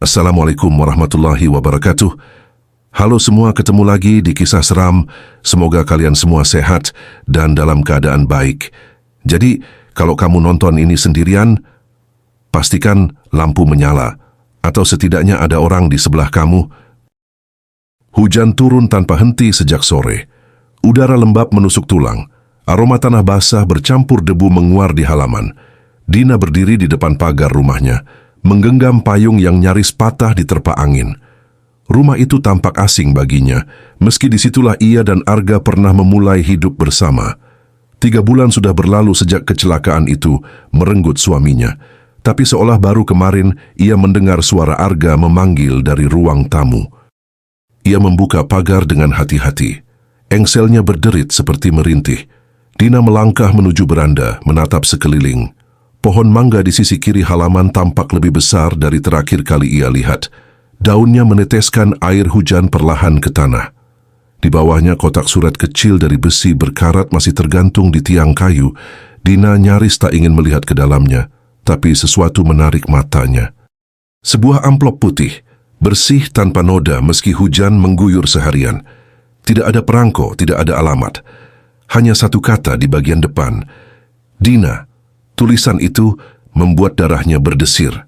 Assalamualaikum warahmatullahi wabarakatuh. Halo semua, ketemu lagi di Kisah Seram. Semoga kalian semua sehat dan dalam keadaan baik. Jadi, kalau kamu nonton ini sendirian, pastikan lampu menyala, atau setidaknya ada orang di sebelah kamu. Hujan turun tanpa henti sejak sore. Udara lembab menusuk tulang. Aroma tanah basah bercampur debu menguar di halaman. Dina berdiri di depan pagar rumahnya, menggenggam payung yang nyaris patah diterpa angin. Rumah itu tampak asing baginya, meski disitulah ia dan Arga pernah memulai hidup bersama. 3 bulan sudah berlalu sejak kecelakaan itu, merenggut suaminya. Tapi seolah baru kemarin, ia mendengar suara Arga memanggil dari ruang tamu. Ia membuka pagar dengan hati-hati. Engselnya berderit seperti merintih. Dina melangkah menuju beranda, menatap sekeliling. Pohon mangga di sisi kiri halaman tampak lebih besar dari terakhir kali ia lihat. Daunnya meneteskan air hujan perlahan ke tanah. Di bawahnya kotak surat kecil dari besi berkarat masih tergantung di tiang kayu. Dina nyaris tak ingin melihat ke dalamnya, tapi sesuatu menarik matanya. Sebuah amplop putih, bersih tanpa noda meski hujan mengguyur seharian. Tidak ada perangko, tidak ada alamat. Hanya satu kata di bagian depan. Dina. Tulisan itu membuat darahnya berdesir.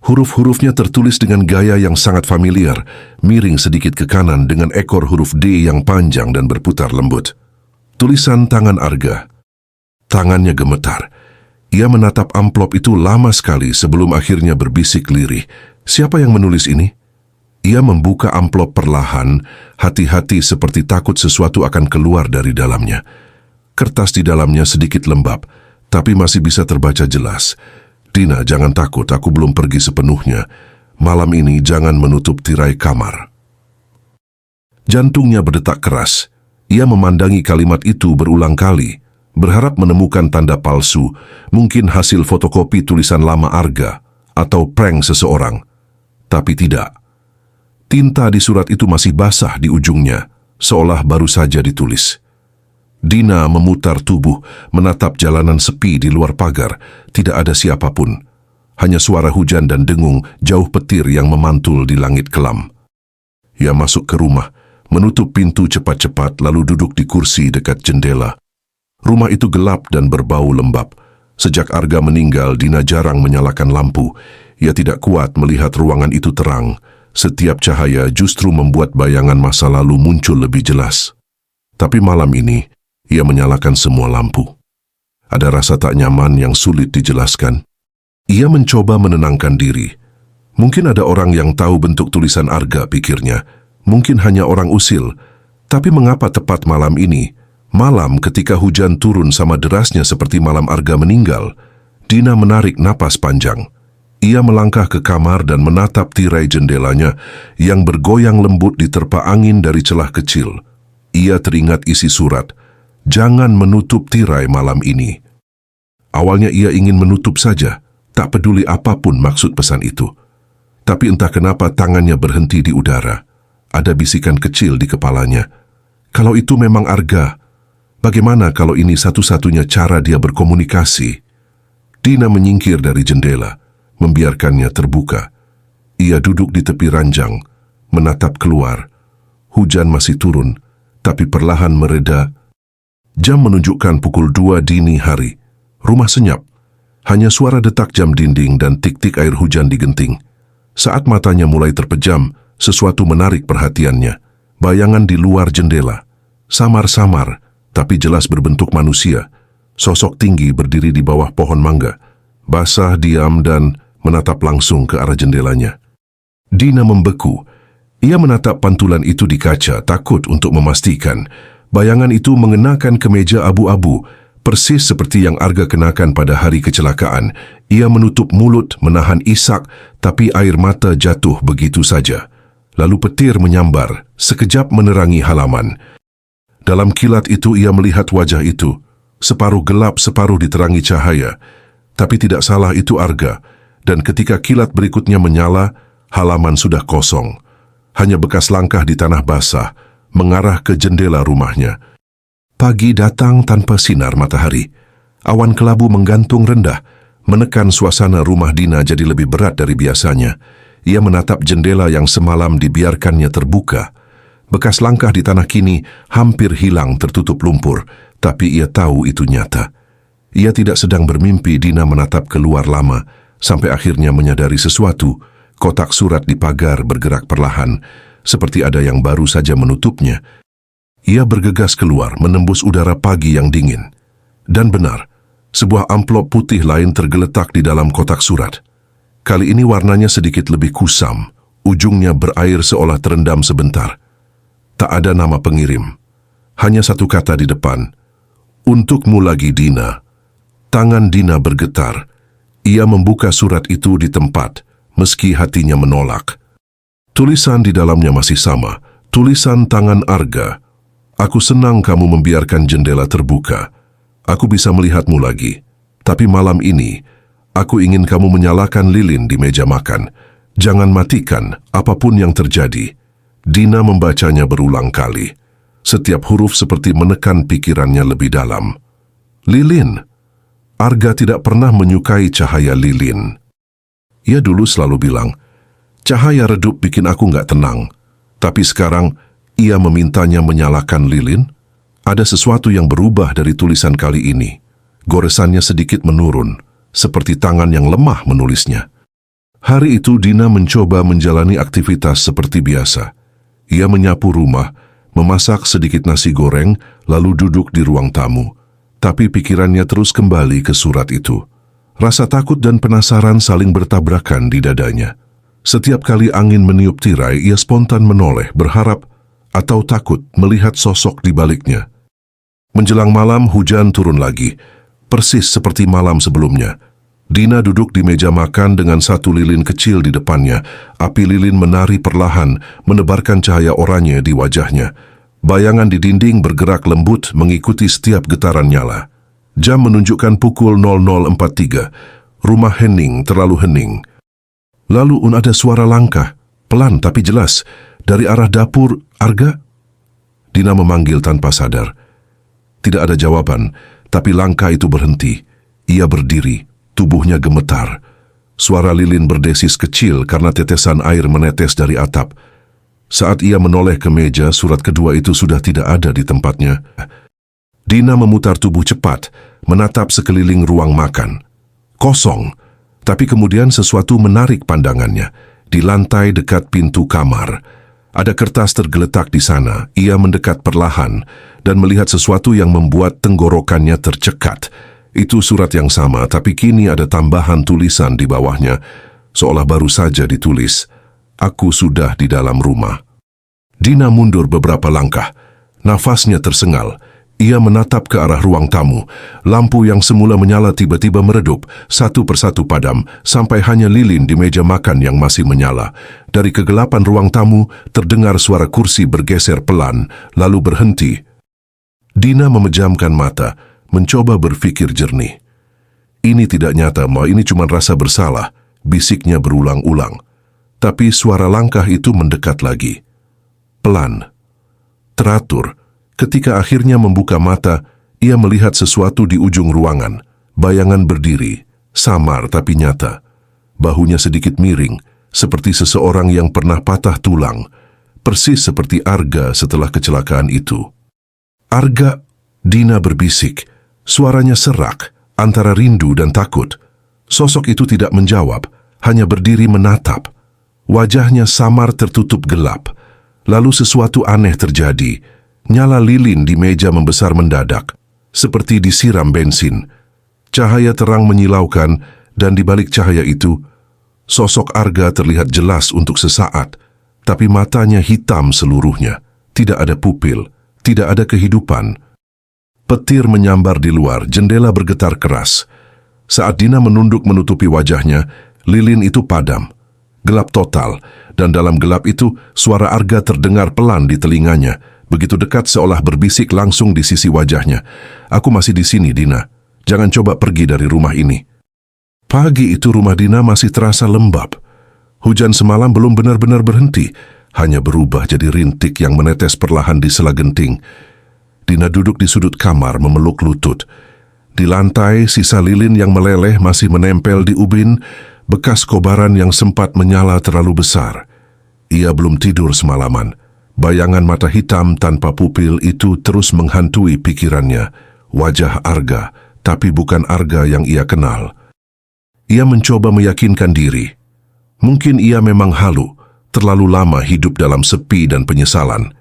Huruf-hurufnya tertulis dengan gaya yang sangat familiar, miring sedikit ke kanan dengan ekor huruf D yang panjang dan berputar lembut. Tulisan tangan Arga. Tangannya gemetar. Ia menatap amplop itu lama sekali sebelum akhirnya berbisik lirih. Siapa yang menulis ini? Ia membuka amplop perlahan, hati-hati seperti takut sesuatu akan keluar dari dalamnya. Kertas di dalamnya sedikit lembab, tapi masih bisa terbaca jelas. Dina, jangan takut, aku belum pergi sepenuhnya. Malam ini jangan menutup tirai kamar. Jantungnya berdetak keras. Ia memandangi kalimat itu berulang kali, berharap menemukan tanda palsu, mungkin hasil fotokopi tulisan lama Arga, atau prank seseorang. Tapi tidak. Tinta di surat itu masih basah di ujungnya, seolah baru saja ditulis. Dina memutar tubuh, menatap jalanan sepi di luar pagar. Tidak ada siapapun. Hanya suara hujan dan dengung jauh petir yang memantul di langit kelam. Ia masuk ke rumah, menutup pintu cepat-cepat lalu duduk di kursi dekat jendela. Rumah itu gelap dan berbau lembab. Sejak Arga meninggal, Dina jarang menyalakan lampu. Ia tidak kuat melihat ruangan itu terang. Setiap cahaya justru membuat bayangan masa lalu muncul lebih jelas. Tapi malam ini, ia menyalakan semua lampu. Ada rasa tak nyaman yang sulit dijelaskan. Ia mencoba menenangkan diri. Mungkin ada orang yang tahu bentuk tulisan Arga, pikirnya. Mungkin hanya orang usil. Tapi mengapa tepat malam ini? Malam ketika hujan turun sama derasnya seperti malam Arga meninggal. Dina menarik napas panjang. Ia melangkah ke kamar dan menatap tirai jendelanya yang bergoyang lembut diterpa angin dari celah kecil. Ia teringat isi surat. Jangan menutup tirai malam ini. Awalnya ia ingin menutup saja, tak peduli apapun maksud pesan itu. Tapi entah kenapa tangannya berhenti di udara. Ada bisikan kecil di kepalanya. Kalau itu memang Arga, bagaimana kalau ini satu-satunya cara dia berkomunikasi? Dina menyingkir dari jendela, membiarkannya terbuka. Ia duduk di tepi ranjang, menatap keluar. Hujan masih turun, tapi perlahan mereda. Jam menunjukkan pukul 2 dini hari. Rumah senyap. Hanya suara detak jam dinding dan tik-tik air hujan di genting. Saat matanya mulai terpejam, sesuatu menarik perhatiannya. Bayangan di luar jendela. Samar-samar, tapi jelas berbentuk manusia. Sosok tinggi berdiri di bawah pohon mangga. Basah, diam, dan menatap langsung ke arah jendelanya. Dina membeku. Ia menatap pantulan itu di kaca, takut untuk memastikan. Bayangan itu mengenakan kemeja abu-abu, persis seperti yang Arga kenakan pada hari kecelakaan. Ia menutup mulut, menahan isak, tapi air mata jatuh begitu saja. Lalu petir menyambar, sekejap menerangi halaman. Dalam kilat itu ia melihat wajah itu, separuh gelap, separuh diterangi cahaya. Tapi tidak salah, itu Arga. Dan ketika kilat berikutnya menyala, halaman sudah kosong. Hanya bekas langkah di tanah basah, mengarah ke jendela rumahnya. Pagi datang tanpa sinar matahari. Awan kelabu menggantung rendah, menekan suasana rumah Dina jadi lebih berat dari biasanya. Ia menatap jendela yang semalam dibiarkannya terbuka. Bekas langkah di tanah kini hampir hilang tertutup lumpur, tapi ia tahu itu nyata. Ia tidak sedang bermimpi. Dina menatap keluar lama, sampai akhirnya menyadari sesuatu. Kotak surat di pagar bergerak perlahan, seperti ada yang baru saja menutupnya. Ia bergegas keluar, menembus udara pagi yang dingin. Dan benar, sebuah amplop putih lain tergeletak di dalam kotak surat. Kali ini warnanya sedikit lebih kusam, ujungnya berair seolah terendam sebentar. Tak ada nama pengirim, hanya satu kata di depan. Untukmu lagi, Dina. Tangan Dina bergetar. Ia membuka surat itu di tempat, meski hatinya menolak. Tulisan di dalamnya masih sama, tulisan tangan Arga. Aku senang kamu membiarkan jendela terbuka. Aku bisa melihatmu lagi. Tapi malam ini, aku ingin kamu menyalakan lilin di meja makan. Jangan matikan apapun yang terjadi. Dina membacanya berulang kali. Setiap huruf seperti menekan pikirannya lebih dalam. Lilin. Arga tidak pernah menyukai cahaya lilin. Ia dulu selalu bilang, cahaya redup bikin aku nggak tenang. Tapi sekarang, ia memintanya menyalakan lilin. Ada sesuatu yang berubah dari tulisan kali ini. Goresannya sedikit menurun, seperti tangan yang lemah menulisnya. Hari itu Dina mencoba menjalani aktivitas seperti biasa. Ia menyapu rumah, memasak sedikit nasi goreng, lalu duduk di ruang tamu. Tapi pikirannya terus kembali ke surat itu. Rasa takut dan penasaran saling bertabrakan di dadanya. Setiap kali angin meniup tirai, ia spontan menoleh, berharap atau takut melihat sosok di baliknya. Menjelang malam, hujan turun lagi, persis seperti malam sebelumnya. Dina duduk di meja makan dengan satu lilin kecil di depannya. Api lilin menari perlahan, menebarkan cahaya oranye di wajahnya. Bayangan di dinding bergerak lembut mengikuti setiap getaran nyala. Jam menunjukkan pukul 00.43. Rumah hening, terlalu hening. Lalu ada suara langkah, pelan tapi jelas, dari arah dapur. Arga? Dina memanggil tanpa sadar. Tidak ada jawaban, tapi langkah itu berhenti. Ia berdiri. Tubuhnya gemetar. Suara lilin berdesis kecil karena tetesan air menetes dari atap. Saat ia menoleh ke meja, surat kedua itu sudah tidak ada di tempatnya. Dina memutar tubuh cepat, menatap sekeliling ruang makan. Kosong, tapi kemudian sesuatu menarik pandangannya. Di lantai dekat pintu kamar, ada kertas tergeletak di sana. Ia mendekat perlahan dan melihat sesuatu yang membuat tenggorokannya tercekat. Itu surat yang sama, tapi kini ada tambahan tulisan di bawahnya, seolah baru saja ditulis, "Aku sudah di dalam rumah." Dina mundur beberapa langkah. Nafasnya tersengal. Ia menatap ke arah ruang tamu. Lampu yang semula menyala tiba-tiba meredup, satu persatu padam, sampai hanya lilin di meja makan yang masih menyala. Dari kegelapan ruang tamu, terdengar suara kursi bergeser pelan, lalu berhenti. Dina memejamkan mata, mencoba berpikir jernih. Ini tidak nyata, ini cuma rasa bersalah, bisiknya berulang-ulang. Tapi suara langkah itu mendekat lagi. Pelan, teratur. Ketika akhirnya membuka mata, ia melihat sesuatu di ujung ruangan. Bayangan berdiri, samar tapi nyata. Bahunya sedikit miring, seperti seseorang yang pernah patah tulang. Persis seperti Arga setelah kecelakaan itu. Arga, Dina berbisik. Suaranya serak, antara rindu dan takut. Sosok itu tidak menjawab, hanya berdiri menatap. Wajahnya samar tertutup gelap. Lalu sesuatu aneh terjadi. Nyala lilin di meja membesar mendadak, seperti disiram bensin. Cahaya terang menyilaukan, dan di balik cahaya itu, sosok Arga terlihat jelas untuk sesaat, tapi matanya hitam seluruhnya. Tidak ada pupil, tidak ada kehidupan. Petir menyambar di luar, jendela bergetar keras. Saat Dina menunduk menutupi wajahnya, lilin itu padam. Gelap total, dan dalam gelap itu, suara Arga terdengar pelan di telinganya. Begitu dekat seolah berbisik langsung di sisi wajahnya. "Aku masih di sini, Dina. Jangan coba pergi dari rumah ini." Pagi itu rumah Dina masih terasa lembab. Hujan semalam belum benar-benar berhenti, hanya berubah jadi rintik yang menetes perlahan di sela genting. Dina duduk di sudut kamar memeluk lutut. Di lantai, sisa lilin yang meleleh masih menempel di ubin, bekas kobaran yang sempat menyala terlalu besar. Ia belum tidur semalaman. Bayangan mata hitam tanpa pupil itu terus menghantui pikirannya. Wajah Arga, tapi bukan Arga yang ia kenal. Ia mencoba meyakinkan diri. Mungkin ia memang halu, terlalu lama hidup dalam sepi dan penyesalan.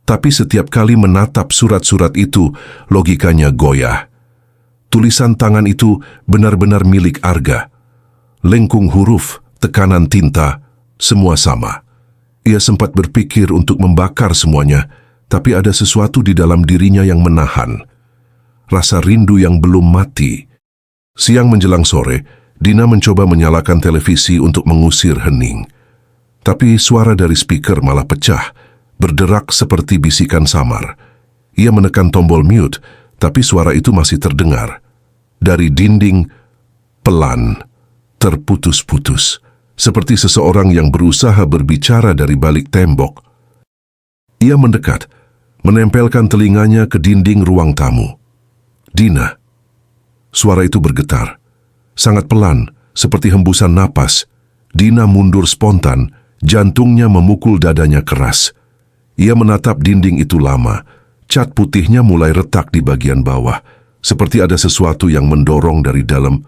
Tapi setiap kali menatap surat-surat itu, logikanya goyah. Tulisan tangan itu benar-benar milik Arga. Lengkung huruf, tekanan tinta, semua sama. Ia sempat berpikir untuk membakar semuanya, tapi ada sesuatu di dalam dirinya yang menahan. Rasa rindu yang belum mati. Siang menjelang sore, Dina mencoba menyalakan televisi untuk mengusir hening. Tapi suara dari speaker malah pecah, berderak seperti bisikan samar. Ia menekan tombol mute, tapi suara itu masih terdengar. Dari dinding, pelan, terputus-putus. Seperti seseorang yang berusaha berbicara dari balik tembok. Ia mendekat, menempelkan telinganya ke dinding ruang tamu. Dina. Suara itu bergetar. Sangat pelan, seperti hembusan napas. Dina mundur spontan, jantungnya memukul dadanya keras. Ia menatap dinding itu lama. Cat putihnya mulai retak di bagian bawah, seperti ada sesuatu yang mendorong dari dalam.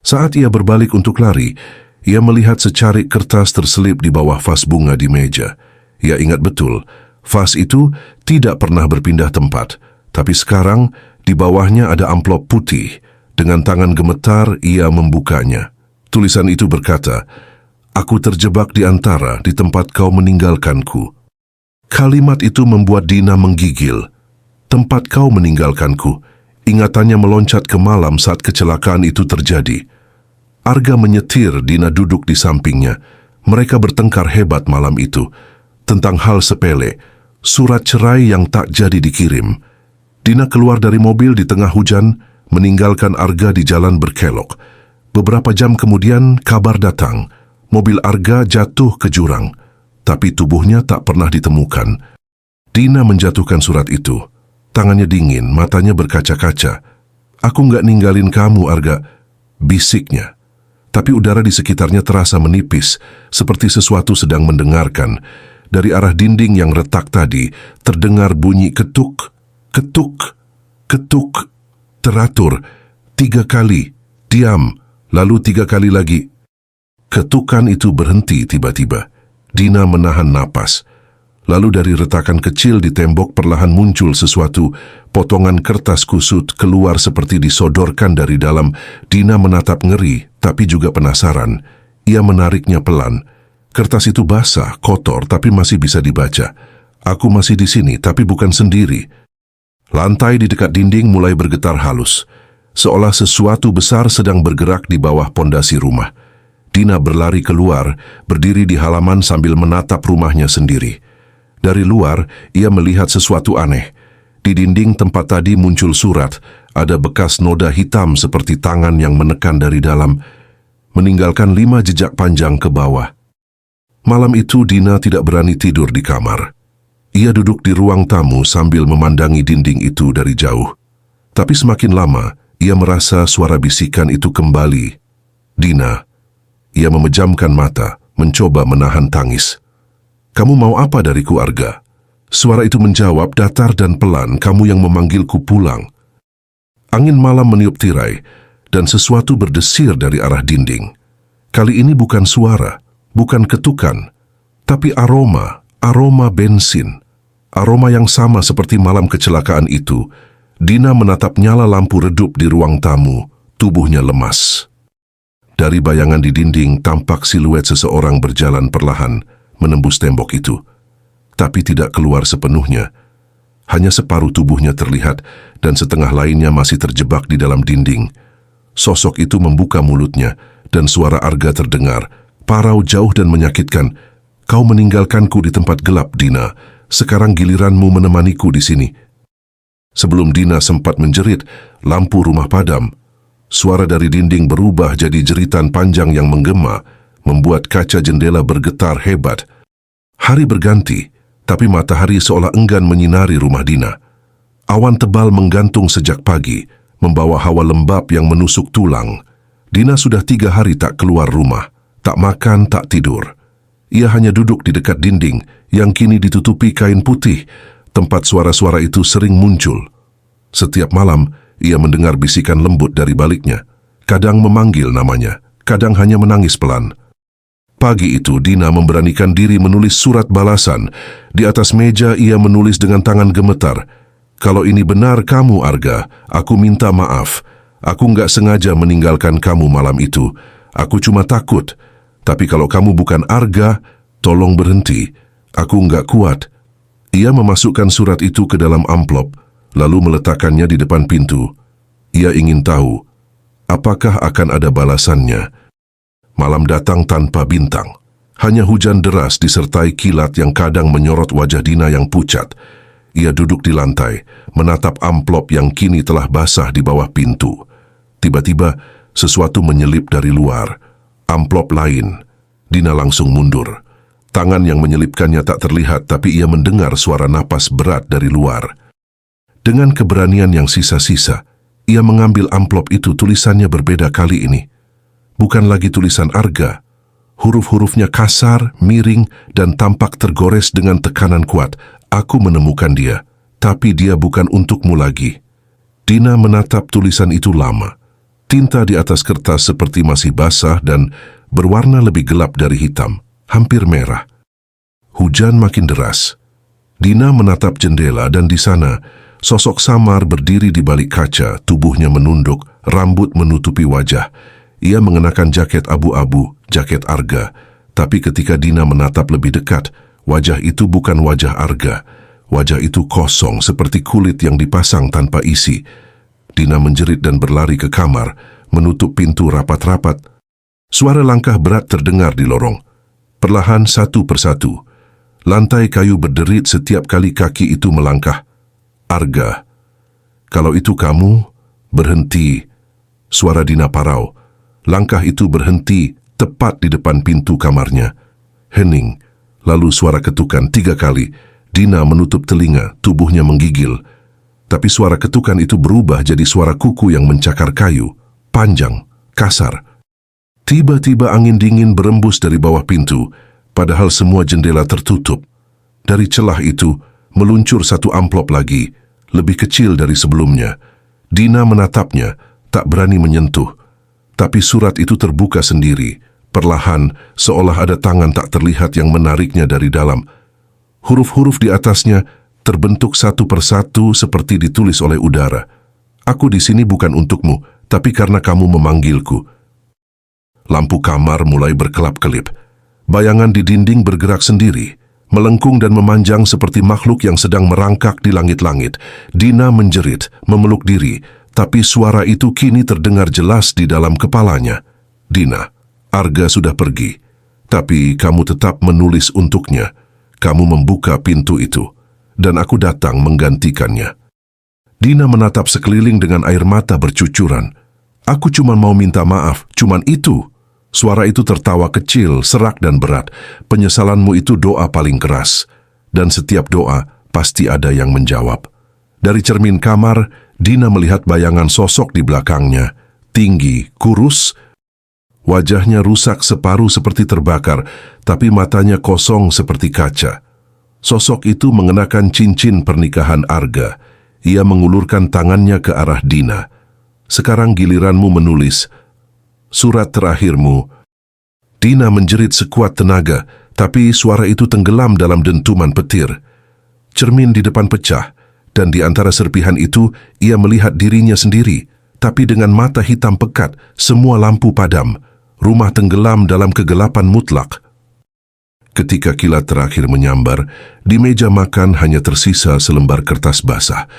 Saat ia berbalik untuk lari, ia melihat secarik kertas terselip di bawah vas bunga di meja. Ia ingat betul, vas itu tidak pernah berpindah tempat, tapi sekarang di bawahnya ada amplop putih. Dengan tangan gemetar, ia membukanya. Tulisan itu berkata, "Aku terjebak di antara di tempat kau meninggalkanku." Kalimat itu membuat Dina menggigil. Tempat kau meninggalkanku. Ingatannya meloncat ke malam saat kecelakaan itu terjadi. Arga menyetir, Dina duduk di sampingnya. Mereka bertengkar hebat malam itu. Tentang hal sepele, surat cerai yang tak jadi dikirim. Dina keluar dari mobil di tengah hujan, meninggalkan Arga di jalan berkelok. Beberapa jam kemudian, kabar datang. Mobil Arga jatuh ke jurang, tapi tubuhnya tak pernah ditemukan. Dina menjatuhkan surat itu. Tangannya dingin, matanya berkaca-kaca. "Aku nggak ninggalin kamu, Arga," bisiknya. Tapi udara di sekitarnya terasa menipis, seperti sesuatu sedang mendengarkan. Dari arah dinding yang retak tadi, terdengar bunyi ketuk, ketuk, ketuk, teratur, 3 kali, diam, lalu 3 kali lagi. Ketukan itu berhenti tiba-tiba. Dina menahan napas. Lalu dari retakan kecil di tembok perlahan muncul sesuatu. Potongan kertas kusut keluar seperti disodorkan dari dalam. Dina menatap ngeri, tapi juga penasaran. Ia menariknya pelan. Kertas itu basah, kotor, tapi masih bisa dibaca. "Aku masih di sini, tapi bukan sendiri." Lantai di dekat dinding mulai bergetar halus, seolah sesuatu besar sedang bergerak di bawah pondasi rumah. Dina berlari keluar, berdiri di halaman sambil menatap rumahnya sendiri. Dari luar, ia melihat sesuatu aneh. Di dinding tempat tadi muncul surat, ada bekas noda hitam seperti tangan yang menekan dari dalam, meninggalkan 5 jejak panjang ke bawah. Malam itu Dina tidak berani tidur di kamar. Ia duduk di ruang tamu sambil memandangi dinding itu dari jauh. Tapi semakin lama, ia merasa suara bisikan itu kembali. "Dina." Ia memejamkan mata, mencoba menahan tangis. "Kamu mau apa dariku, Arga?" Suara itu menjawab datar dan pelan, "Kamu yang memanggilku pulang." Angin malam meniup tirai, dan sesuatu berdesir dari arah dinding. Kali ini bukan suara, bukan ketukan, tapi aroma bensin. Aroma yang sama seperti malam kecelakaan itu. Dina menatap nyala lampu redup di ruang tamu, tubuhnya lemas. Dari bayangan di dinding tampak siluet seseorang berjalan perlahan, menembus tembok itu. Tapi tidak keluar sepenuhnya. Hanya separuh tubuhnya terlihat dan setengah lainnya masih terjebak di dalam dinding. Sosok itu membuka mulutnya dan suara Arga terdengar, parau jauh dan menyakitkan. "Kau meninggalkanku di tempat gelap, Dina. Sekarang giliranmu menemaniku di sini." Sebelum Dina sempat menjerit, lampu rumah padam. Suara dari dinding berubah jadi jeritan panjang yang menggema, membuat kaca jendela bergetar hebat. Hari berganti, tapi matahari seolah enggan menyinari rumah Dina. Awan tebal menggantung sejak pagi, membawa hawa lembab yang menusuk tulang. Dina sudah 3 hari tak keluar rumah, tak makan, tak tidur. Ia hanya duduk di dekat dinding yang kini ditutupi kain putih, tempat suara-suara itu sering muncul. Setiap malam, ia mendengar bisikan lembut dari baliknya. Kadang memanggil namanya, kadang hanya menangis pelan. Pagi itu, Dina memberanikan diri menulis surat balasan. Di atas meja, ia menulis dengan tangan gemetar, "Kalau ini benar kamu, Arga, aku minta maaf. Aku nggak sengaja meninggalkan kamu malam itu. Aku cuma takut. Tapi kalau kamu bukan Arga, tolong berhenti. Aku nggak kuat." Ia memasukkan surat itu ke dalam amplop, lalu meletakkannya di depan pintu. Ia ingin tahu, apakah akan ada balasannya. Malam datang tanpa bintang. Hanya hujan deras disertai kilat yang kadang menyorot wajah Dina yang pucat. Ia duduk di lantai, menatap amplop yang kini telah basah di bawah pintu. Tiba-tiba, sesuatu menyelip dari luar. Amplop lain. Dina langsung mundur. Tangan yang menyelipkannya tak terlihat, tapi ia mendengar suara napas berat dari luar. Dengan keberanian yang sisa-sisa, ia mengambil amplop itu. Tulisannya berbeda kali ini. Bukan lagi tulisan Arga. Huruf-hurufnya kasar, miring, dan tampak tergores dengan tekanan kuat. "Aku menemukan dia, tapi dia bukan untukmu lagi." Dina menatap tulisan itu lama. Tinta di atas kertas seperti masih basah dan berwarna lebih gelap dari hitam, hampir merah. Hujan makin deras. Dina menatap jendela dan di sana, sosok samar berdiri di balik kaca, tubuhnya menunduk, rambut menutupi wajah. Ia mengenakan jaket abu-abu, jaket Arga. Tapi ketika Dina menatap lebih dekat, wajah itu bukan wajah Arga. Wajah itu kosong seperti kulit yang dipasang tanpa isi. Dina menjerit dan berlari ke kamar, menutup pintu rapat-rapat. Suara langkah berat terdengar di lorong. Perlahan satu persatu. Lantai kayu berderit setiap kali kaki itu melangkah. "Arga, kalau itu kamu, berhenti." Suara Dina parau. Langkah itu berhenti tepat di depan pintu kamarnya. Hening, lalu suara ketukan 3 kali. Dina menutup telinga, tubuhnya menggigil. Tapi suara ketukan itu berubah jadi suara kuku yang mencakar kayu, panjang, kasar. Tiba-tiba angin dingin berembus dari bawah pintu, padahal semua jendela tertutup. Dari celah itu, meluncur satu amplop lagi, lebih kecil dari sebelumnya. Dina menatapnya, tak berani menyentuh. Tapi surat itu terbuka sendiri, perlahan, seolah ada tangan tak terlihat yang menariknya dari dalam. Huruf-huruf di atasnya terbentuk satu persatu seperti ditulis oleh udara. "Aku di sini bukan untukmu, tapi karena kamu memanggilku." Lampu kamar mulai berkelap-kelip. Bayangan di dinding bergerak sendiri, melengkung dan memanjang seperti makhluk yang sedang merangkak di langit-langit. Dina menjerit, memeluk diri, tapi suara itu kini terdengar jelas di dalam kepalanya. "Dina, Arga sudah pergi, tapi kamu tetap menulis untuknya. Kamu membuka pintu itu, dan aku datang menggantikannya." Dina menatap sekeliling dengan air mata bercucuran. "Aku cuma mau minta maaf, cuman itu." Suara itu tertawa kecil, serak dan berat. "Penyesalanmu itu doa paling keras, dan setiap doa pasti ada yang menjawab." Dari cermin kamar, Dina melihat bayangan sosok di belakangnya. Tinggi, kurus, wajahnya rusak separuh seperti terbakar, tapi matanya kosong seperti kaca. Sosok itu mengenakan cincin pernikahan Arga. Ia mengulurkan tangannya ke arah Dina. "Sekarang giliranmu menulis surat terakhirmu." Dina menjerit sekuat tenaga, tapi suara itu tenggelam dalam dentuman petir. Cermin di depan pecah, dan di antara serpihan itu ia melihat dirinya sendiri, tapi dengan mata hitam pekat, semua lampu padam. Rumah tenggelam dalam kegelapan mutlak. Ketika kilat terakhir menyambar, di meja makan hanya tersisa selembar kertas basah.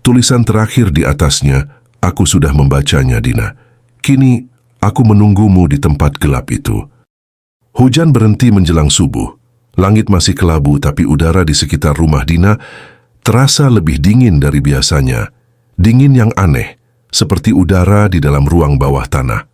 Tulisan terakhir di atasnya, "Aku sudah membacanya, Dina. Kini aku menunggumu di tempat gelap itu." Hujan berhenti menjelang subuh. Langit masih kelabu, tapi udara di sekitar rumah Dina terasa lebih dingin dari biasanya. Dingin yang aneh, seperti udara di dalam ruang bawah tanah.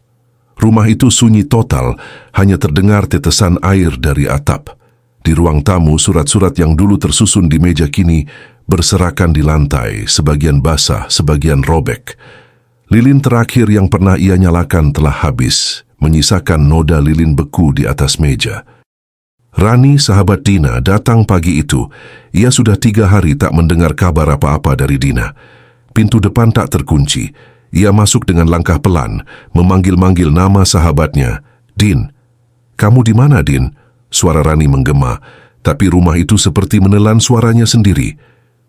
Rumah itu sunyi total, hanya terdengar tetesan air dari atap. Di ruang tamu, surat-surat yang dulu tersusun di meja kini berserakan di lantai, sebagian basah, sebagian robek. Lilin terakhir yang pernah ia nyalakan telah habis, menyisakan noda lilin beku di atas meja. Rani, sahabat Dina, datang pagi itu. Ia sudah 3 hari tak mendengar kabar apa-apa dari Dina. Pintu depan tak terkunci. Ia masuk dengan langkah pelan, memanggil-manggil nama sahabatnya. "Din, kamu di mana, Din?" Suara Rani menggema, tapi rumah itu seperti menelan suaranya sendiri.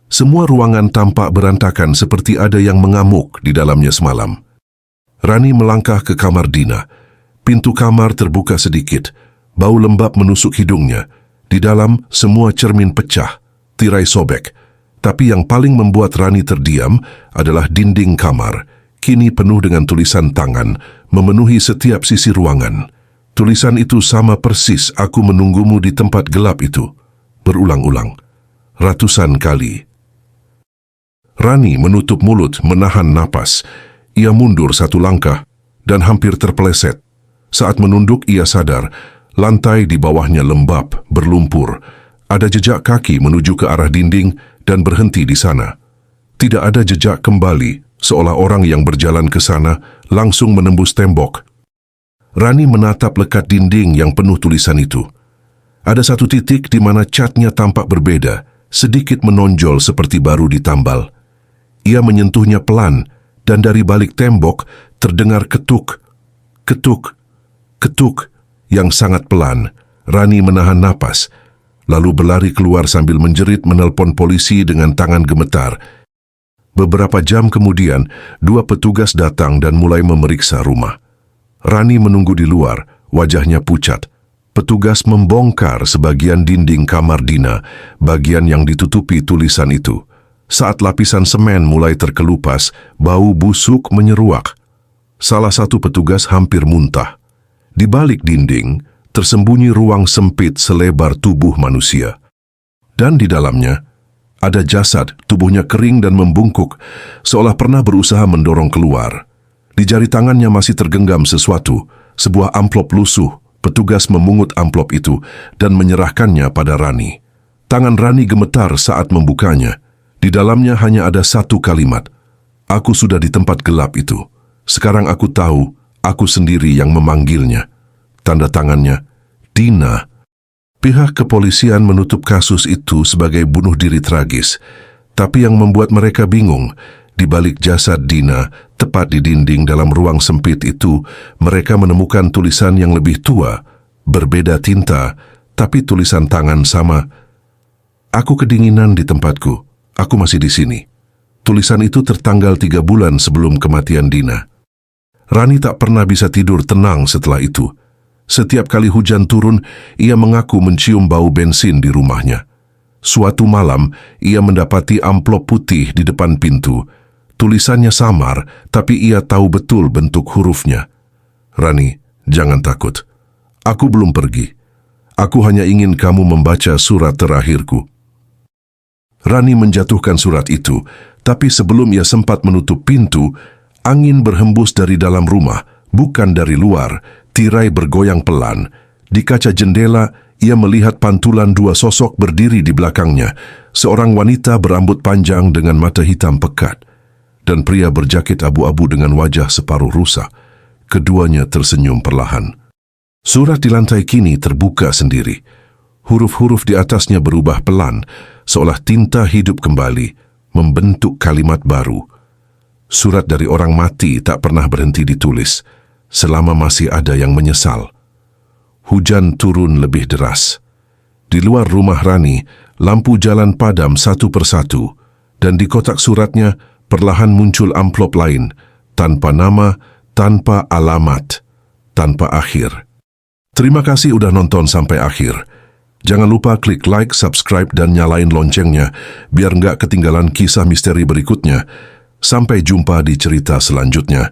Semua ruangan tampak berantakan seperti ada yang mengamuk di dalamnya semalam. Rani melangkah ke kamar Dina. Pintu kamar terbuka sedikit. Bau lembab menusuk hidungnya. Di dalam, semua cermin pecah, tirai sobek. Tapi yang paling membuat Rani terdiam adalah dinding kamar. Kini penuh dengan tulisan tangan, memenuhi setiap sisi ruangan. Tulisan itu sama persis, "Aku menunggumu di tempat gelap itu." Berulang-ulang. Ratusan kali. Rani menutup mulut, menahan napas. Ia mundur 1 langkah dan hampir terpeleset. Saat menunduk, ia sadar lantai di bawahnya lembab, berlumpur. Ada jejak kaki menuju ke arah dinding dan berhenti di sana. Tidak ada jejak kembali, seolah orang yang berjalan ke sana langsung menembus tembok. Rani menatap lekat dinding yang penuh tulisan itu. Ada 1 titik di mana catnya tampak berbeda, sedikit menonjol seperti baru ditambal. Ia menyentuhnya pelan, dan dari balik tembok terdengar ketuk, ketuk, ketuk yang sangat pelan. Rani menahan napas, lalu berlari keluar sambil menjerit menelpon polisi dengan tangan gemetar. Beberapa jam kemudian, 2 petugas datang dan mulai memeriksa rumah. Rani menunggu di luar, wajahnya pucat. Petugas membongkar sebagian dinding kamar Dina, bagian yang ditutupi tulisan itu. Saat lapisan semen mulai terkelupas, bau busuk menyeruak. Salah satu petugas hampir muntah. Di balik dinding, tersembunyi ruang sempit selebar tubuh manusia. Dan di dalamnya, ada jasad, tubuhnya kering dan membungkuk, seolah pernah berusaha mendorong keluar. Di jari tangannya masih tergenggam sesuatu, sebuah amplop lusuh. Petugas memungut amplop itu dan menyerahkannya pada Rani. Tangan Rani gemetar saat membukanya. Di dalamnya hanya ada 1 kalimat. "Aku sudah di tempat gelap itu. Sekarang aku tahu, aku sendiri yang memanggilnya." Tanda tangannya, Dina. Pihak kepolisian menutup kasus itu sebagai bunuh diri tragis. Tapi yang membuat mereka bingung, di balik jasad Dina, tepat di dinding dalam ruang sempit itu, mereka menemukan tulisan yang lebih tua, berbeda tinta, tapi tulisan tangan sama. "Aku kedinginan di tempatku. Aku masih di sini." Tulisan itu tertanggal 3 bulan sebelum kematian Dina. Rani tak pernah bisa tidur tenang setelah itu. Setiap kali hujan turun, ia mengaku mencium bau bensin di rumahnya. Suatu malam, ia mendapati amplop putih di depan pintu. Tulisannya samar, tapi ia tahu betul bentuk hurufnya. "Rani, jangan takut. Aku belum pergi. Aku hanya ingin kamu membaca surat terakhirku." Rani menjatuhkan surat itu, tapi sebelum ia sempat menutup pintu, angin berhembus dari dalam rumah, bukan dari luar. Tirai bergoyang pelan. Di kaca jendela, ia melihat pantulan 2 sosok berdiri di belakangnya. Seorang wanita berambut panjang dengan mata hitam pekat, dan pria berjaket abu-abu dengan wajah separuh rusak. Keduanya tersenyum perlahan. Surat di lantai kini terbuka sendiri. Huruf-huruf di atasnya berubah pelan, seolah tinta hidup kembali, membentuk kalimat baru. Surat dari orang mati tak pernah berhenti ditulis, selama masih ada yang menyesal. Hujan turun lebih deras. Di luar rumah Rani, lampu jalan padam 1 persatu, dan di kotak suratnya perlahan muncul amplop lain, tanpa nama, tanpa alamat, tanpa akhir. Terima kasih udah nonton sampai akhir. Jangan lupa klik like, subscribe, dan nyalain loncengnya, biar nggak ketinggalan kisah misteri berikutnya. Sampai jumpa di cerita selanjutnya.